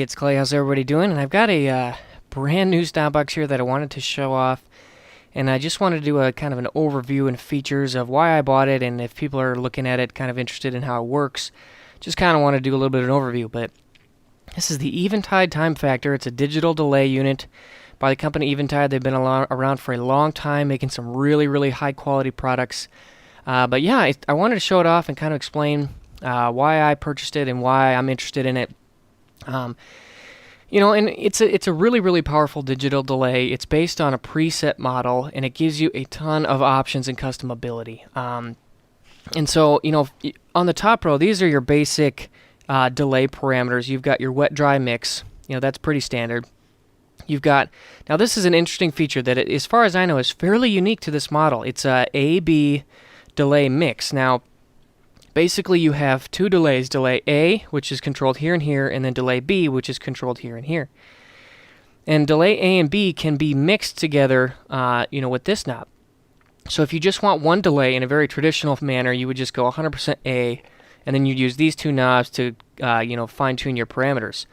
it's Clay. How's everybody doing? And I've got a brand new stop box here that I wanted to show off. And I just wanted to do a kind of an overview and features of why I bought it, and if people are looking at it kind of interested in how it works, just kind of want to do a little bit of an overview. But this is the Eventide Timefactor. It's a digital delay unit by the company Eventide. They've been around for a long time, making some really high quality products. But yeah, I wanted to show it off and kind of explain why I purchased it and why I'm interested in it. And it's a really powerful digital delay. It's based on a preset model, and it gives you a ton of options and customability. And so, on the top row, these are your basic delay parameters. You've got your wet-dry mix. That's pretty standard. You've got, now this is an interesting feature that, as far as I know, is fairly unique to this model. It's a A/B delay mix. Now, basically, you have two delays, delay A, which is controlled here and here, and then delay B, which is controlled here and here. And delay A and B can be mixed together, with this knob. So if you just want one delay in a very traditional manner, you would just go 100% A, and then you'd use these two knobs to, fine-tune your parameters.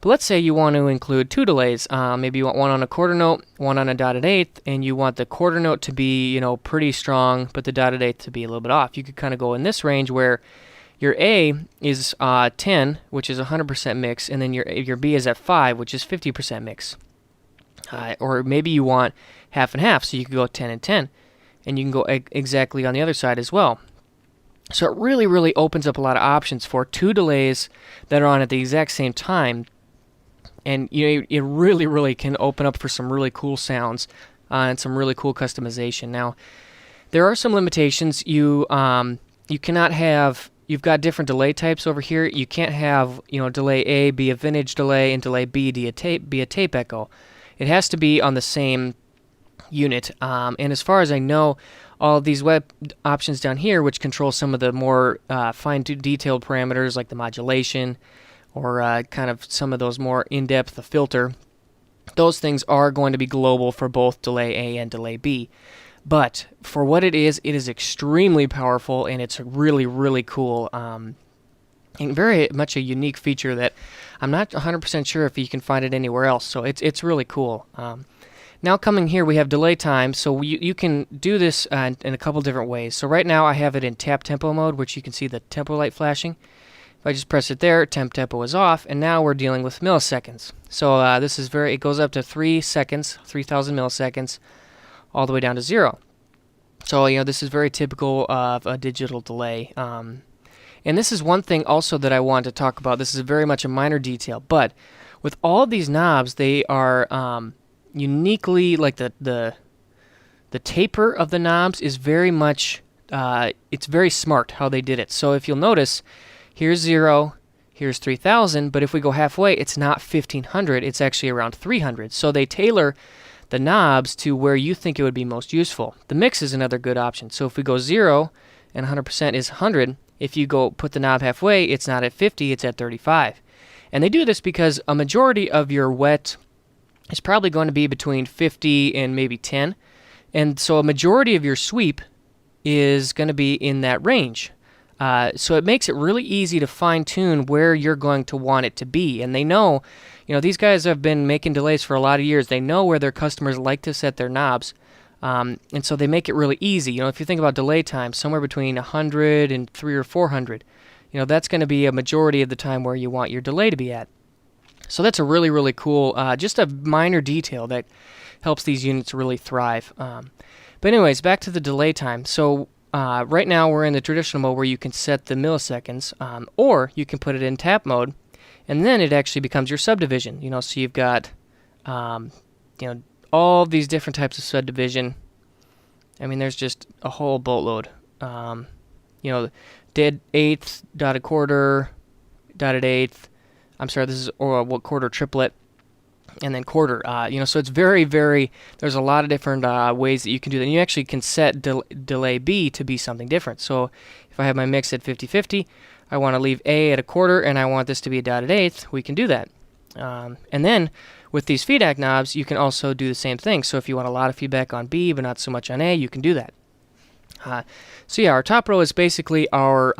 But let's say you want to include two delays. Maybe you want one on a quarter note, one on a dotted eighth, and you want the quarter note to be, pretty strong, but the dotted eighth to be a little bit off. You could kind of go in this range where your A is 10, which is 100% mix, and then your B is at 5, which is 50% mix. Or maybe you want half and half, so you could go 10 and 10, and you can go exactly on the other side as well. So it really opens up a lot of options for two delays that are on at the exact same time. And it really can open up for some really cool sounds and some really cool customization. Now, there are some limitations. You cannot have. You've got different delay types over here. You can't have delay A be a vintage delay and delay B be a tape echo. It has to be on the same unit. And as far as I know, all of these web options down here, which control some of the more fine detailed parameters like the modulation, or kind of some of those more in-depth, the filter, those things are going to be global for both delay A and delay B. But for what it is extremely powerful, and it's really cool, and very much a unique feature that I'm not 100% sure if you can find it anywhere else, so it's really cool. Now coming here, we have delay time, so you can do this in a couple different ways. So right now I have it in tap tempo mode, which you can see the tempo light flashing. If I just press it there, tempo is off, and now we're dealing with milliseconds. So this is it goes up to 3 seconds, 3,000 milliseconds, all the way down to 0. So, this is very typical of a digital delay. And this is one thing also that I want to talk about. This is very much a minor detail, but with all of these knobs, they are uniquely, like the taper of the knobs is very much, it's very smart how they did it. So if you'll notice, here's 0, here's 3,000, but if we go halfway, it's not 1,500, it's actually around 300. So they tailor the knobs to where you think it would be most useful. The mix is another good option. So if we go 0 and 100% is 100, if you go put the knob halfway, it's not at 50, it's at 35. And they do this because a majority of your wet is probably going to be between 50 and maybe 10. And so a majority of your sweep is going to be in that range. So it makes it really easy to fine-tune where you're going to want it to be. And they know, these guys have been making delays for a lot of years. They know where their customers like to set their knobs. And so they make it really easy. If you think about delay time, somewhere between 100 and 300 or 400, that's going to be a majority of the time where you want your delay to be at. So that's a really cool, just a minor detail that helps these units really thrive. But anyways, back to the delay time. So right now we're in the traditional mode where you can set the milliseconds, or you can put it in tap mode, and then it actually becomes your subdivision. So you've got all these different types of subdivision. I mean, there's just a whole boatload. Dead eighth, dotted quarter, dotted eighth. I'm sorry, this is what quarter triplet, and then quarter. So it's very, there's a lot of different ways that you can do that. And you actually can set delay B to be something different. So if I have my mix at 50-50, I want to leave A at a quarter, and I want this to be a dotted eighth, we can do that. And then with these feedback knobs, you can also do the same thing. So if you want a lot of feedback on B, but not so much on A, you can do that. So yeah, our top row is basically our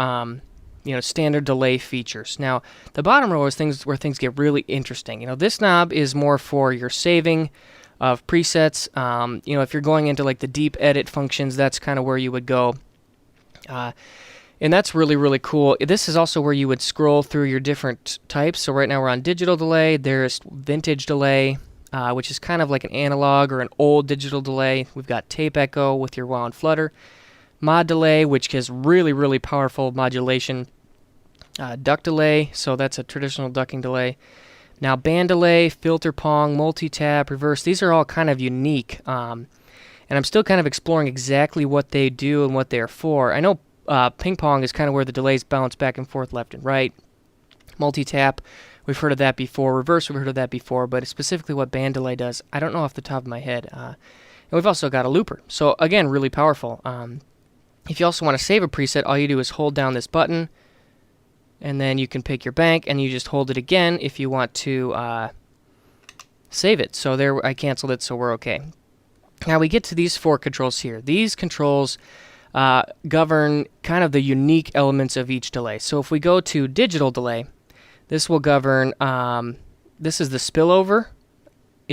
standard delay features. Now, the bottom row is where things get really interesting. This knob is more for your saving of presets. If you're going into like the deep edit functions, that's kind of where you would go. And that's really, really cool. This is also where you would scroll through your different types. So right now we're on digital delay. There's vintage delay, which is kind of like an analog or an old digital delay. We've got tape echo with your wow and flutter. Mod delay, which has really, really powerful modulation. Duck delay, so that's a traditional ducking delay. Now band delay, filter pong, multi-tap, reverse. These are all kind of unique. And I'm still kind of exploring exactly what they do and what they're for. I know ping pong is kind of where the delays bounce back and forth left and right. Multi-tap, we've heard of that before. Reverse, we've heard of that before. But specifically what band delay does, I don't know off the top of my head. And we've also got a looper. So again, really powerful. If you also want to save a preset, all you do is hold down this button. And then you can pick your bank, and you just hold it again if you want to save it. So there, I canceled it, so we're okay. Now we get to these 4 controls here. These controls govern kind of the unique elements of each delay. So if we go to digital delay, this will govern, this is the spillover.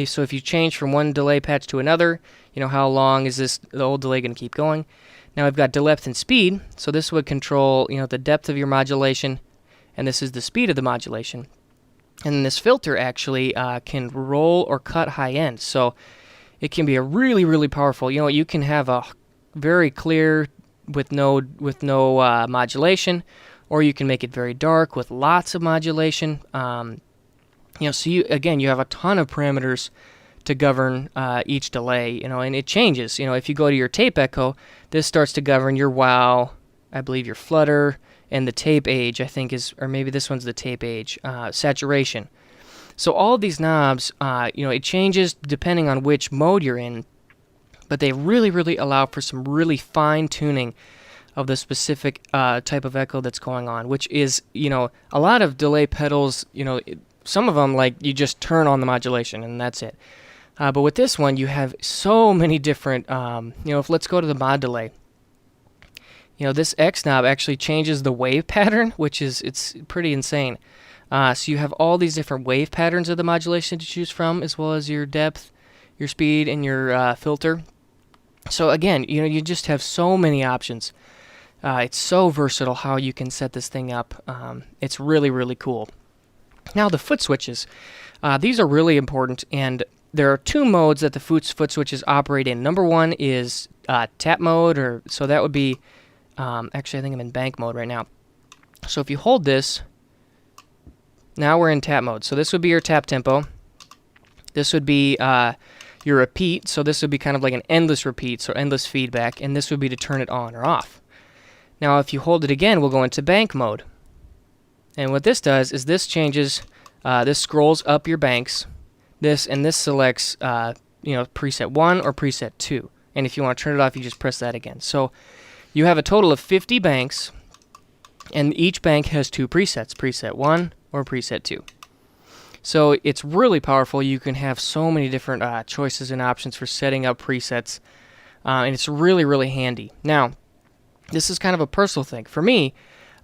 So if you change from one delay patch to another, how long is the old delay going to keep going? Now we've got depth and speed. So this would control, the depth of your modulation, and this is the speed of the modulation. And then this filter actually can roll or cut high end. So it can be a really, really powerful. You can have a very clear with no modulation, or you can make it very dark with lots of modulation. So you have a ton of parameters to govern each delay, and it changes. If you go to your tape echo, this starts to govern your wow, I believe your flutter, and the tape age, I think or maybe this one's the tape age, saturation. So all of these knobs, it changes depending on which mode you're in, but they really, really allow for some really fine tuning of the specific type of echo that's going on, which is, a lot of delay pedals, some of them, like, you just turn on the modulation and that's it. But with this one, you have so many different, let's go to the mod delay. This X knob actually changes the wave pattern, it's pretty insane. So you have all these different wave patterns of the modulation to choose from, as well as your depth, your speed, and your filter. So again, you just have so many options. It's so versatile how you can set this thing up. It's really, really cool. Now the foot switches. These are really important, and there are 2 modes that the foot switches operate in. Number 1 is tap mode, so that would be, actually I think I'm in bank mode right now. So if you hold this, now we're in tap mode. So this would be your tap tempo. This would be your repeat. So this would be kind of like an endless repeat, so endless feedback. And this would be to turn it on or off. Now if you hold it again, we'll go into bank mode. And what this does is this changes, this scrolls up your banks. This selects, preset 1 or preset 2. And if you want to turn it off, you just press that again. So you have a total of 50 banks, and each bank has 2 presets, preset 1 or preset 2. So it's really powerful. You can have so many different choices and options for setting up presets, and it's really, really handy. Now, this is kind of a personal thing. For me,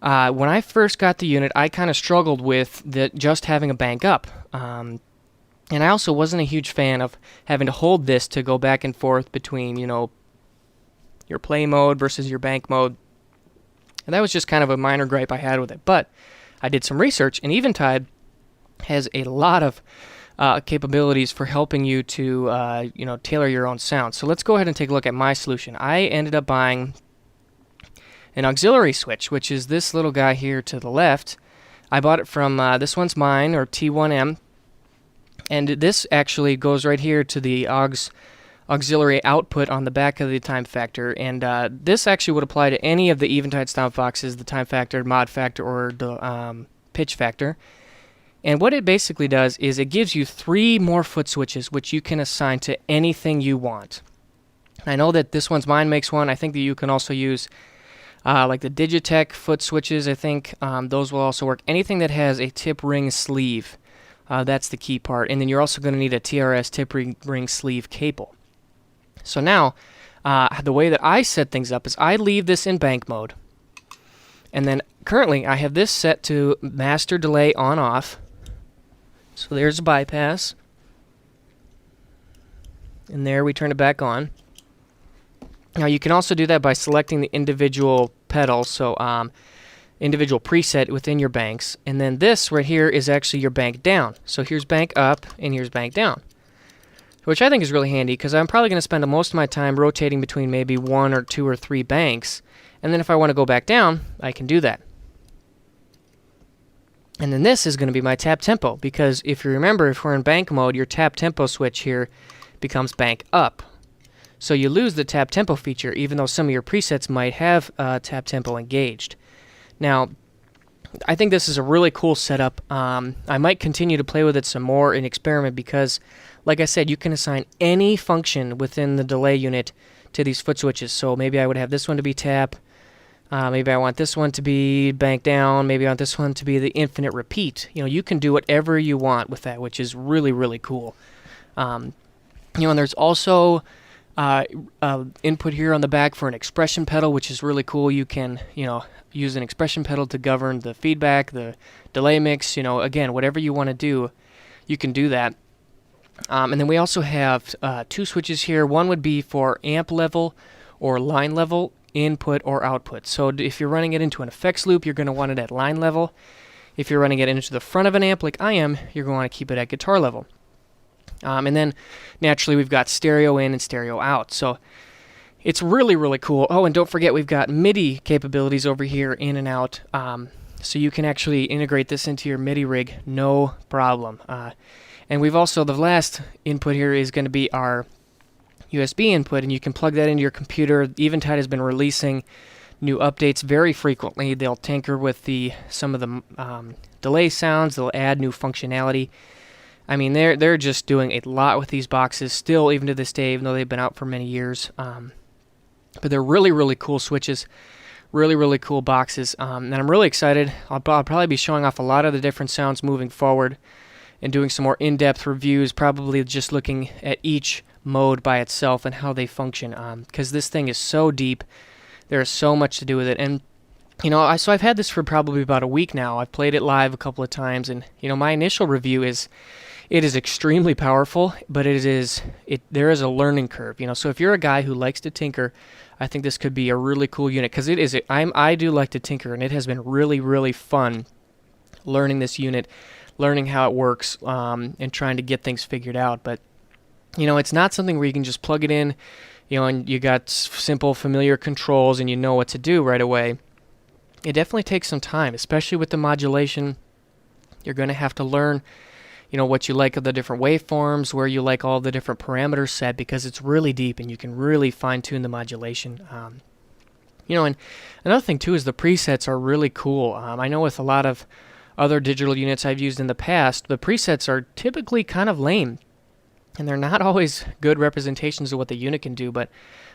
when I first got the unit, I kind of struggled with just having a bank up. And I also wasn't a huge fan of having to hold this to go back and forth between, your play mode versus your bank mode. And that was just kind of a minor gripe I had with it. But I did some research, and Eventide has a lot of capabilities for helping you to, tailor your own sound. So let's go ahead and take a look at my solution. I ended up buying an auxiliary switch, which is this little guy here to the left. I bought it from, this one's mine, or T1M. And this actually goes right here to the auxiliary output on the back of the Timefactor. And this actually would apply to any of the Eventide stop boxes, the Timefactor, Mod Factor, or the Pitch Factor. And what it basically does is it gives you 3 more foot switches, which you can assign to anything you want. I know that this one's mine makes one. I think that you can also use like the Digitech foot switches. I think those will also work. Anything that has a tip ring sleeve. That's the key part. And then you're also going to need a TRS tip ring sleeve cable. So now, the way that I set things up is I leave this in bank mode. And then currently I have this set to master delay on off. So there's a bypass. And there we turn it back on. Now you can also do that by selecting the individual pedals, so individual preset within your banks. And then this right here is actually your bank down. So here's bank up and here's bank down, which I think is really handy because I'm probably going to spend most of my time rotating between maybe 1 or 2 or 3 banks. And then if I want to go back down, I can do that. And then this is going to be my tap tempo, because if you remember, if we're in bank mode, your tap tempo switch here becomes bank up. So you lose the tap tempo feature, even though some of your presets might have tap tempo engaged. Now, I think this is a really cool setup. I might continue to play with it some more and experiment because, like I said, you can assign any function within the delay unit to these foot switches. So maybe I would have this one to be tap. Maybe I want this one to be bank down. Maybe I want this one to be the infinite repeat. You know, you can do whatever you want with that, which is really, really cool. And there's also input here on the back for an expression pedal, which is really cool. You can, use an expression pedal to govern the feedback, the delay mix. Again, whatever you want to do, you can do that. And then we also have 2 switches here. One would be for amp level or line level input or output. So if you're running it into an effects loop, you're going to want it at line level. If you're running it into the front of an amp like I am, you're going to want to keep it at guitar level. And then naturally we've got stereo in and stereo out. So it's really, really cool. Oh, and don't forget we've got MIDI capabilities over here, in and out. So you can actually integrate this into your MIDI rig, no problem. And we've also, the last input here is going to be our USB input, and you can plug that into your computer. Eventide has been releasing new updates very frequently. They'll tinker with some of the delay sounds. They'll add new functionality. I mean, they're just doing a lot with these boxes still, even to this day, even though they've been out for many years. But they're really, really cool switches, really, really cool boxes. And I'm really excited. I'll probably be showing off a lot of the different sounds moving forward and doing some more in-depth reviews, probably just looking at each mode by itself and how they function, because this thing is so deep. There's so much to do with it. And so I've had this for probably about a week now. I've played it live a couple of times, and my initial review is it is extremely powerful, but there is a learning curve. So if you're a guy who likes to tinker, I think this could be a really cool unit, because I do like to tinker, and it has been really, really fun learning this unit, learning how it works, and trying to get things figured out. But it's not something where you can just plug it in, and you got simple, familiar controls, and you know what to do right away. It definitely takes some time, especially with the modulation. You're going to have to learn, what you like of the different waveforms, where you like all the different parameters set, because it's really deep, and you can really fine-tune the modulation. And another thing, too, is the presets are really cool. I know with a lot of other digital units I've used in the past, the presets are typically kind of lame, and they're not always good representations of what the unit can do, but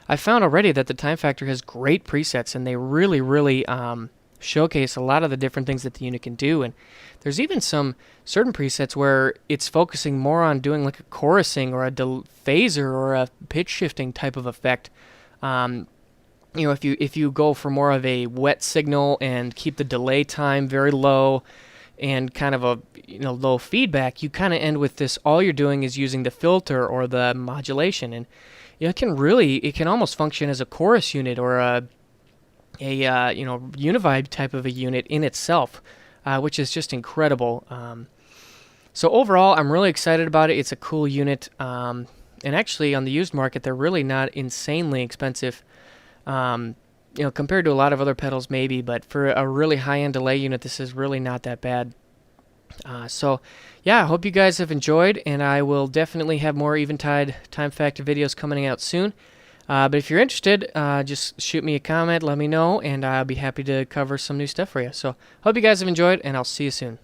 I found already that the Timefactor has great presets, and they really, really showcase a lot of the different things that the unit can do. And there's even some certain presets where it's focusing more on doing like a chorusing or a phaser or a pitch shifting type of effect. If you go for more of a wet signal and keep the delay time very low and kind of a low feedback, you kind of end with this. All you're doing is using the filter or the modulation, and it can almost function as a chorus unit or a univibe type of a unit in itself, which is just incredible. So overall, I'm really excited about it. It's a cool unit, and actually on the used market, they're really not insanely expensive. Compared to a lot of other pedals maybe, but for a really high-end delay unit, this is really not that bad. So yeah, I hope you guys have enjoyed, and I will definitely have more Eventide Timefactor videos coming out soon. But if you're interested, just shoot me a comment, let me know, and I'll be happy to cover some new stuff for you. So hope you guys have enjoyed, and I'll see you soon.